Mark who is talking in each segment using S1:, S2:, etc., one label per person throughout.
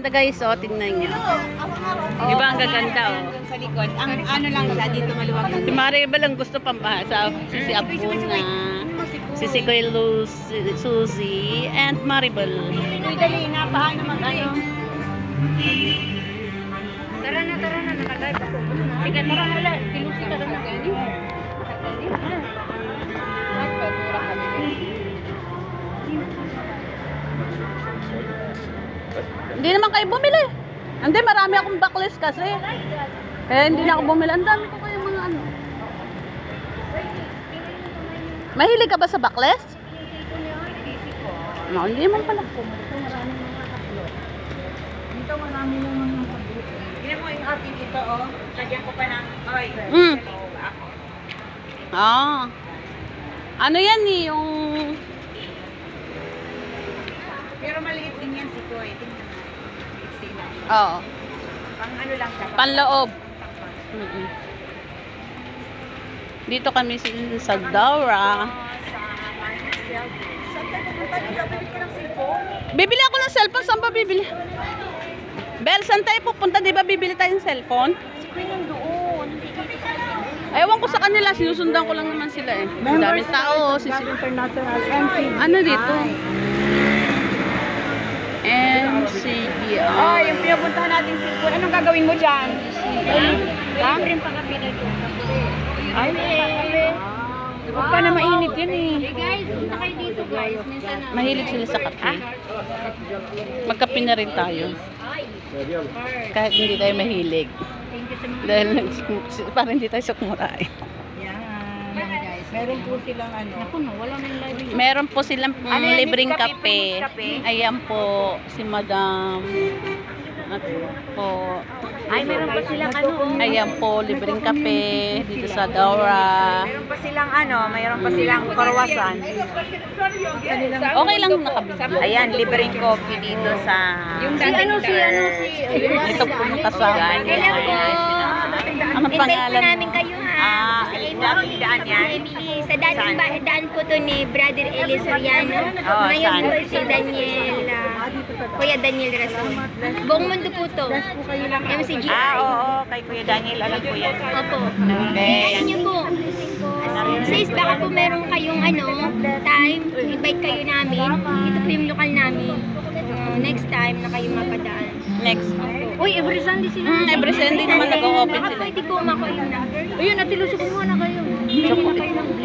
S1: ganda guys, oh, tingnan niyo. Di ba ang gaganda, oh.
S2: Sa likod. Ang ano lang siya dito maluwag.
S1: Si Maribel ang gusto pampasa. Si Abuna, si Kuya Luz, si Suzy, and Maribel.
S2: Uy, dali na. Paano mag-ano? Tara na. Nakalive ako. Sige, tara na ulit. Pilusi ka na gani.
S1: Hindi naman kayo bumili. Hindi, marami akong backlist kasi. Kaya hindi na ako bumili. Ang dami ko kayo mga ano. Mahilig ka ba sa backlist? No, hindi naman pala.
S2: Dito marami ng mga pagbuti. Tingnan mo yung ating ito, oh. Lagyan ko pa ng, oy.
S1: Ah. Ano yan eh, yung...
S2: Pero maliit din yan si Koy. Tingnan mo.
S1: Oo.
S2: Pang ano lang siya.
S1: Panloob. Dito kami sa Daura.
S2: Saan tayo pupunta dito? Bibili ka ng cellphone?
S1: Bibili ako ng cellphone. Saan ba bibili? Bel, saan tayo pupunta? Di ba bibili tayong cellphone?
S2: Si Koy nandoon.
S1: Ewan ko sa kanila. Sinusundan ko lang naman sila eh. Ang daming tao. Ano dito? NCBR.
S2: Oh, yung pinapuntahan natin cellphone. Anong gagawin mo dyan? Ha? Rin pa kape na ito. Ay, huwag ka na mainit yan eh. Hey guys, punta kayo dito guys.
S1: Mahilig sila sa kape. Magkape na rin tayo. Kahit hindi tayo mahilig. Dahil parang hindi tayo sukmurain.
S2: Yan guys. Meron po silang ano. Naku no, wala may live.
S1: Meron po silang libreng kape.
S2: kape?
S1: Ayan po, si Madam. At po.
S2: Ay, meron pa silang ano.
S1: Ayan po, libreng kape dito sa Daura.
S2: Meron pa silang ano, mayroon pa silang karwasan.
S1: Okay lang nakabigyan.
S2: Ayan, libreng coffee dito sa...
S1: Ito po yung kasama. Anong pangalan mo?
S3: kayo ha.
S2: Daming daan yan.
S3: Sa daan po to ni Brother Eli Soriano.
S2: Oh,
S3: Ngayon
S2: saan?
S3: po si Daniel, Kuya Daniel Rason. Buong mundo po to. MCG.
S2: Oo, kay Kuya Daniel, alam ko yan.
S3: Opo.
S2: Okay.
S3: Ayan nyo po. Sis, baka po meron kayong time, invite kayo namin. Ito po yung lokal namin. Next time na kayo mapadaan.
S1: Next.
S3: Uy, every Sunday sila.
S1: Every Sunday naman nag-o-open sila.
S3: Pwede ko mako yung number.
S2: Ayun, natilusok mo na kayo.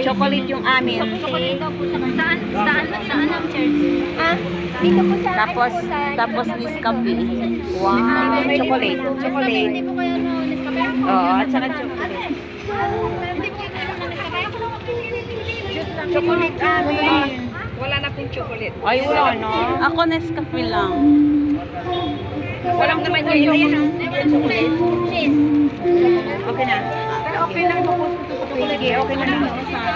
S2: Chocolate yung amin.
S3: Chocolate daw po sa saan ang church? Ah, dito po sa
S2: Tapos Nescafe. Wow, chocolate.
S3: Hindi po kayo Nescafe?
S2: Oo, at saka chocolate.
S3: Hindi po kayo Nescafe?
S2: Chocolate amin.
S4: Wala na pong chocolate.
S2: Ay, wala no.
S1: Ako Nescafe lang.
S4: Walang naman yung chocolate.
S3: Cheese.
S2: Okay na. Okay lang po. Sige, okay na lang.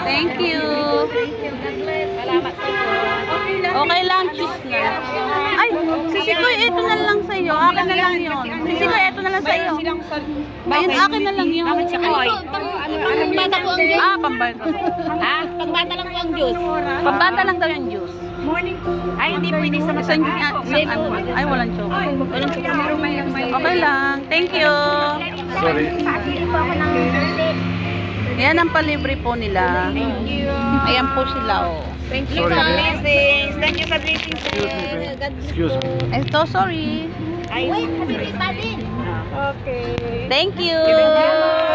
S1: Thank you.
S4: Salamat po.
S1: Okay lang, cheese na. Ay, Sisikoy, ito na lang sa iyo. Akin na lang yun. Sisikoy, ito na lang sa iyo. Ayun, akin na lang yun.
S3: Pambata po ang juice.
S1: Ah, pambata.
S3: Ha? Pambata lang po ang juice.
S1: Pambata lang daw yung juice.
S2: Ay, hindi pwede sa
S1: Isang, ay, walang chocolate.
S3: Walang chocolate.
S1: Okay lang. Thank you.
S3: Sorry. Pakili po ako ng
S1: Yan ang palibre po nila.
S2: Thank you.
S1: Ayan po sila, oh.
S2: Thank you sa blessings. Thank you sa blessings.
S5: Excuse me.
S1: Eto, sorry.
S2: Ay,
S3: Wait, happy birthday din.
S2: okay.
S1: Thank you.
S2: Thank you.